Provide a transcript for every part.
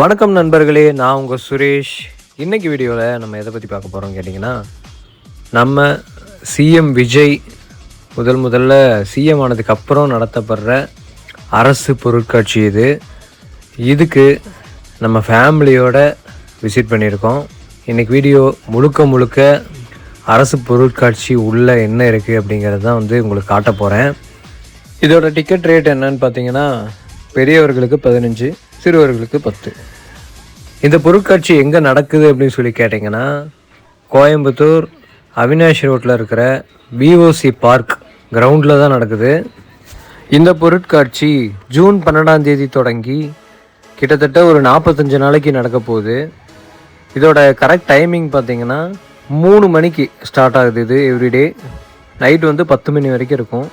வணக்கம் நண்பர்களே, நான் உங்கள் சுரேஷ். இன்றைக்கி வீடியோவில் நம்ம எதை பற்றி பார்க்க போகிறோம் கேட்டிங்கன்னா, நம்ம சிஎம் விஜய் முதல்ல சிஎம் ஆனதுக்கப்புறம் நடத்தப்படுற அரசு பொருட்காட்சி இதுக்கு நம்ம ஃபேமிலியோட விசிட் பண்ணியிருக்கோம். இன்றைக்கி வீடியோ முழுக்க அரசு பொருட்காட்சி உள்ளே என்ன இருக்குது அப்படிங்கிறது தான் உங்களுக்கு காட்ட போகிறேன். இதோட டிக்கெட் ரேட் என்னன்னு பார்த்தீங்கன்னா, பெரியவர்களுக்கு 15, சிறுவர்களுக்கு 10. இந்த பொருட்காட்சி எங்கே நடக்குது அப்படின்னு சொல்லி கேட்டிங்கன்னா, கோயம்புத்தூர் அவினாஷ் ரோட்டில் இருக்கிற விஓசி பார்க் கிரவுண்டில் தான் நடக்குது. இந்த பொருட்காட்சி ஜூன் 12 தொடங்கி கிட்டத்தட்ட ஒரு 45 நாளைக்கு நடக்க போகுது. இதோட கரெக்ட் டைமிங் பார்த்திங்கன்னா 3 மணிக்கு ஸ்டார்ட் ஆகுது. இது எவ்ரிடே நைட் 10 மணி வரைக்கும் இருக்கும்.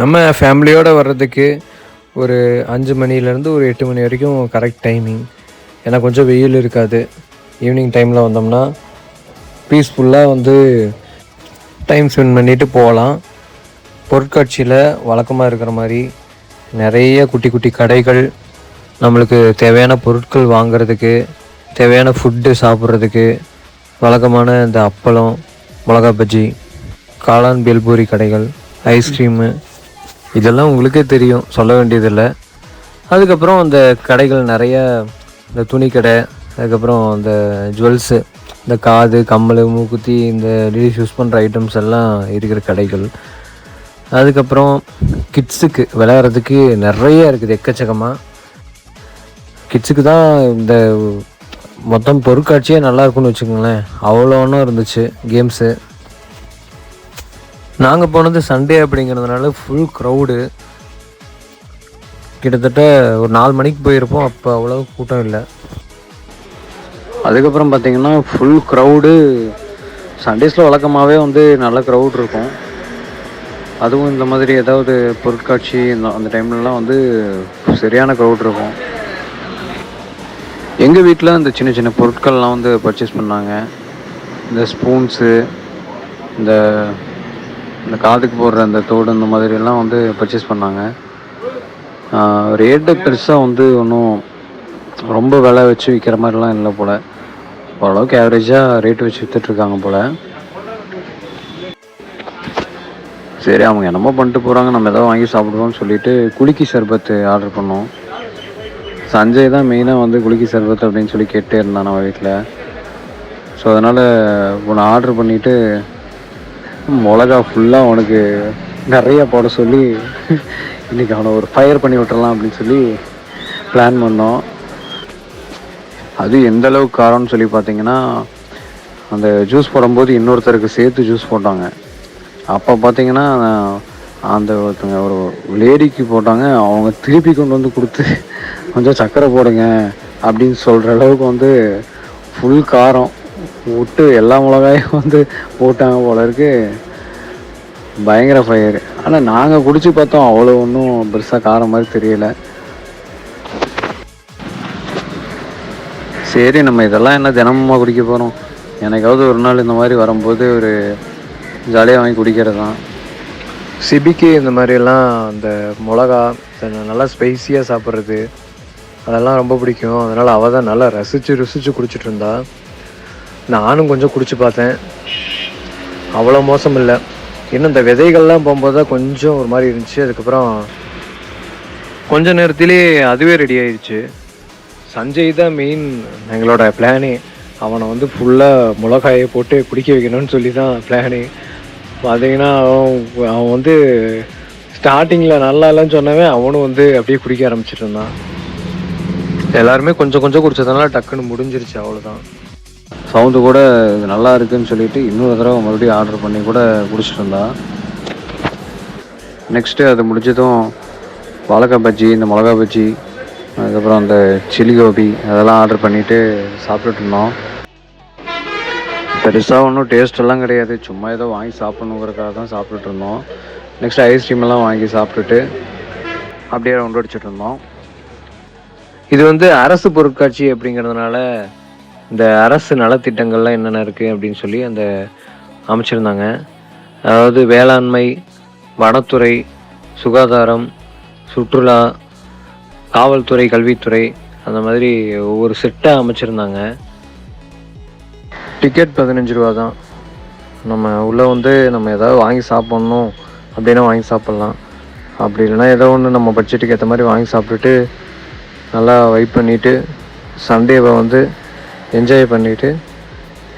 நம்ம ஃபேமிலியோடு வர்றதுக்கு ஒரு 5 மணிலேருந்து ஒரு 8 மணி வரைக்கும் கரெக்ட் டைமிங். ஏன்னா கொஞ்சம் வெயில் இருக்காது. ஈவினிங் டைமில் வந்தோம்னா பீஸ்ஃபுல்லாக டைம் ஸ்பெண்ட் பண்ணிவிட்டு போகலாம். பொருட்காட்சியில் வழக்கமாக இருக்கிற மாதிரி நிறைய குட்டி கடைகள், நம்மளுக்கு தேவையான பொருட்கள் வாங்கிறதுக்கு, தேவையான ஃபுட்டு சாப்பிட்றதுக்கு, வழக்கமான இந்த அப்பளம், மிளகா பஜ்ஜி, காளான் பேல்பூரி கடைகள், ஐஸ்கிரீமு, இதெல்லாம் உங்களுக்கே தெரியும், சொல்ல வேண்டியதில்லை. அதுக்கப்புறம் அந்த கடைகள் நிறைய இந்த துணி கடை, அதுக்கப்புறம் இந்த ஜுவல்ஸு, இந்த காது, கம்மல், மூக்குத்தி, இந்த லேடிஸ் யூஸ் பண்ணுற ஐட்டம்ஸ் எல்லாம் இருக்கிற கடைகள். அதுக்கப்புறம் கிட்ஸுக்கு விளையாடுறதுக்கு நிறைய இருக்குது, எக்கச்சக்கமாக. கிட்ஸுக்கு தான் இந்த மொத்தம் பொருட்காட்சியே நல்லாயிருக்குன்னு வச்சுக்கோங்களேன். அவ்வளோ ஒன்றும் இருந்துச்சு கேம்ஸு. நாங்கள் போனது சண்டே அப்படிங்கிறதுனால ஃபுல் க்ரௌடு. கிட்டத்தட்ட ஒரு 4 மணிக்கு போயிருப்போம். அப்போ அவ்வளோ கூட்டம் இல்லை. அதுக்கப்புறம் பார்த்திங்கன்னா ஃபுல் க்ரௌடு. சண்டேஸில் வழக்கமாகவே நல்ல க்ரௌட் இருக்கும். அதுவும் இந்த மாதிரி ஏதாவது பொருட்காட்சி அந்த டைம்லலாம் சரியான க்ரௌட் இருக்கும். எங்கள் வீட்டில் இந்த சின்ன பொருட்கள்லாம் பர்ச்சேஸ் பண்ணாங்க. இந்த ஸ்பூன்ஸு, இந்த காதுக்கு போடுற அந்த தோடு, இந்த மாதிரியெல்லாம் பர்ச்சேஸ் பண்ணாங்க. ரேட்டு பெருசாக ஒன்றும் ரொம்ப விலை வச்சு விற்கிற மாதிரிலாம் இல்லை போல். ஓரளவுக்கு ஆவரேஜாக ரேட்டு வச்சு விற்றுட்ருக்காங்க போல். சரி, அவங்க என்னமோ பண்ணிட்டு போகிறாங்க, நம்ம எதாவது வாங்கி சாப்பிடுவோம்னு சொல்லிட்டு குலுக்கி சர்பத்து ஆர்டர் பண்ணோம். சஞ்சய் தான் மெயினாக குலுக்கி சர்பத் அப்படின்னு சொல்லி கேட்டே இருந்தான் நம்ம வீட்டில். ஸோ அதனால் ஒன்று ஆர்டர் பண்ணிவிட்டு மிளகா ஃபுல்லாக அவனுக்கு நிறைய போட சொல்லி இன்றைக்கி அவனை ஒரு ஃபயர் பண்ணி விட்டுறலாம் அப்படின்னு சொல்லி பிளான் பண்ணோம். அது எந்த அளவுக்கு காரம்னு சொல்லி பார்த்தீங்கன்னா, அந்த ஜூஸ் போடும்போது இன்னொருத்தருக்கு சேர்த்து ஜூஸ் போட்டாங்க. அப்போ பார்த்தீங்கன்னா அந்த ஒருத்தங்க ஒரு லேடிக்கு போட்டாங்க. அவங்க திருப்பி கொண்டு கொடுத்து கொஞ்சம் சர்க்கரை போடுங்க அப்படின்னு சொல்கிற அளவுக்கு ஃபுல் காரம் விட்டு எல்லா மிளகாயும் போட்டாங்க போல இருக்கு. பயங்கர ஃபயர். ஆனால் நாங்கள் குடிச்சு பார்த்தோம், அவ்வளோ ஒன்றும் பெருசாக காரம் மாதிரி தெரியல. சரி, நம்ம இதெல்லாம் என்ன தினமும் குடிக்க போகிறோம். எனக்காவது ஒரு நாள் இந்த மாதிரி வரும்போது ஒரு ஜாலியாக வாங்கி குடிக்கிறது தான். சிபிக்கு இந்த மாதிரியெல்லாம் அந்த மிளகா நல்லா ஸ்பைஸியாக சாப்பிட்றது அதெல்லாம் ரொம்ப பிடிக்கும். அதனால் அவள் தான் நல்லா ருசிச்சு குடிச்சிட்டு இருந்தா. நானும் கொஞ்சம் குடிச்சு பார்த்தேன். அவ்வளோ மோசம் இல்லை. இன்னும் இந்த விதைகள்லாம் போகும்போது தான் கொஞ்சம் ஒரு மாதிரி இருந்துச்சு. அதுக்கப்புறம் கொஞ்ச நேரத்திலே அதுவே ரெடி ஆயிடுச்சு. சஞ்சய் தான் மெயின் எங்களோட பிளானே. அவனை ஃபுல்லாக மிளகாயை போட்டு குடிக்க வைக்கணும்னு சொல்லி தான் பிளானே. பார்த்தீங்கன்னா அவன் ஸ்டார்டிங்கில் நல்லா இல்லைன்னு சொன்னவன் அவனும் அப்படியே குடிக்க ஆரம்பிச்சிட்டு இருந்தான். எல்லாருமே கொஞ்சம் குடிச்சதுனால டக்குன்னு முடிஞ்சிருச்சு, அவ்வளோதான். சவுண்டு கூட இது நல்லா இருக்குதுன்னு சொல்லிட்டு இன்னொரு தடவை மறுபடியும் ஆர்டர் பண்ணி கூட குடிச்சிட்டு இருந்தா. நெக்ஸ்ட்டு அது முடிஞ்சதும் வாழைக்காய் பஜ்ஜி, இந்த மிளகா பஜ்ஜி, அதுக்கப்புறம் அந்த சில்லி கோபி அதெல்லாம் ஆர்டர் பண்ணிவிட்டு சாப்பிட்டுட்டு இருந்தோம். பெருசாக ஒன்றும் டேஸ்டெல்லாம் கிடையாது, சும்மா ஏதோ வாங்கி சாப்பிட்ணுங்கிறதுக்காக தான் சாப்பிட்டுட்டு இருந்தோம். நெக்ஸ்ட்டு ஐஸ்கிரீமெல்லாம் வாங்கி சாப்பிட்டுட்டு அப்படியே ரவுண்ட் அடிச்சுட்டு இருந்தோம். இது அரசு பொருட்காட்சி அப்படிங்கிறதுனால இந்த அரசு நலத்திட்டங்கள்லாம் என்னென்ன இருக்குது அப்படின்னு சொல்லி அந்த அமைச்சிருந்தாங்க. அதாவது வேளாண்மை, வனத்துறை, சுகாதாரம், சுற்றுலா, காவல்துறை, கல்வித்துறை, அந்த மாதிரி ஒவ்வொரு செட்டாக அமைச்சிருந்தாங்க. டிக்கெட் 15 ரூபா தான். நம்ம உள்ளே வந்து நம்ம எதாவது வாங்கி சாப்பிட்ணும் அப்படின்னா வாங்கி சாப்பிட்லாம். அப்படி இல்லைன்னா ஏதோ ஒன்று நம்ம பட்ஜெட்டுக்கு ஏற்ற மாதிரி வாங்கி சாப்பிட்டுட்டு நல்லா வைப் பண்ணிவிட்டு சண்டேவை வந்து என்ஜாய் பண்ணிவிட்டு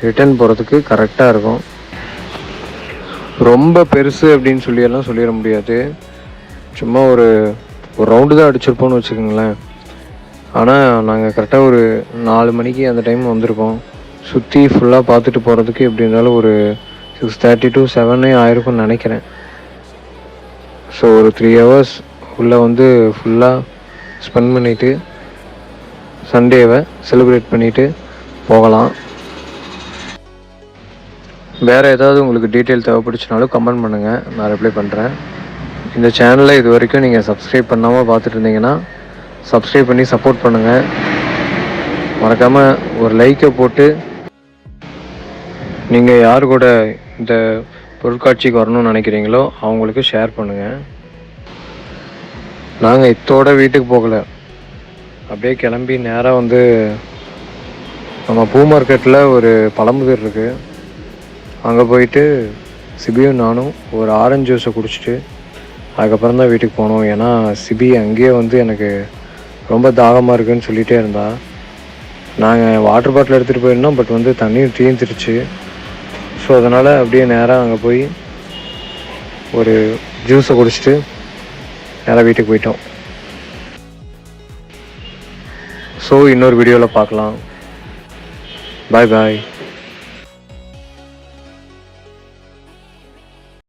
ரிட்டர்ன் போகிறதுக்கு கரெக்டாக இருக்கும். ரொம்ப பெருசு அப்படின்னு சொல்லியெல்லாம் சொல்லிட முடியாது. சும்மா ஒரு ரவுண்டு தான் அடிச்சிருப்போம்னு வச்சுக்கோங்களேன். ஆனால் நாங்கள் கரெக்டாக ஒரு 4 மணிக்கு அந்த டைம் வந்திருக்கோம். சுற்றி ஃபுல்லாக பார்த்துட்டு போகிறதுக்கு எப்படி இருந்தாலும் ஒரு 6:30 to 7 ஆயிருக்கும்னு நினைக்கிறேன். ஸோ ஒரு 3 hours உள்ளே வந்து ஃபுல்லாக ஸ்பெண்ட் பண்ணிவிட்டு சண்டேவை செலிப்ரேட் பண்ணிவிட்டு போகலாம். வேறு ஏதாவது உங்களுக்கு டீட்டெயில் தேவைப்படுச்சுனாலும் கமெண்ட் பண்ணுங்கள், நான் ரிப்ளை பண்ணுறேன். இந்த சேனலை இது வரைக்கும் நீங்கள் சப்ஸ்கிரைப் பண்ணாமல் பார்த்துட்டு இருந்தீங்கன்னா சப்ஸ்கிரைப் பண்ணி சப்போர்ட் பண்ணுங்கள். மறக்காமல் ஒரு லைக்கை போட்டு நீங்கள் யார் கூட இந்த பொருட்காட்சிக்கு வரணும்னு நினைக்கிறீங்களோ அவங்களுக்கு ஷேர் பண்ணுங்கள். நாங்கள் இத்தோட வீட்டுக்கு போகலை, அப்படியே கிளம்பி நேராக வந்து நம்ம பூ மார்க்கெட்டில் ஒரு பழமுதிர் இருக்குது, அங்கே போயிட்டு சிபியும் நானும் ஒரு ஆரஞ்சு ஜூஸை குடிச்சிட்டு அதுக்கப்புறம் தான் வீட்டுக்கு போனோம். ஏன்னா சிபி அங்கேயே வந்து எனக்கு ரொம்ப தாகமாக இருக்குதுன்னு சொல்லிகிட்டே இருந்தா. நாங்கள் வாட்டர் பாட்டில் எடுத்துகிட்டு போயிருந்தோம், பட் வந்து தண்ணியும் தீர்ந்துருச்சு. ஸோ அதனால் அப்படியே நேராக அங்கே போய் ஒரு ஜூஸை குடிச்சிட்டு நேராக வீட்டுக்கு போயிட்டோம். ஸோ இன்னொரு வீடியோவில் பார்க்கலாம். பாய் பாய்.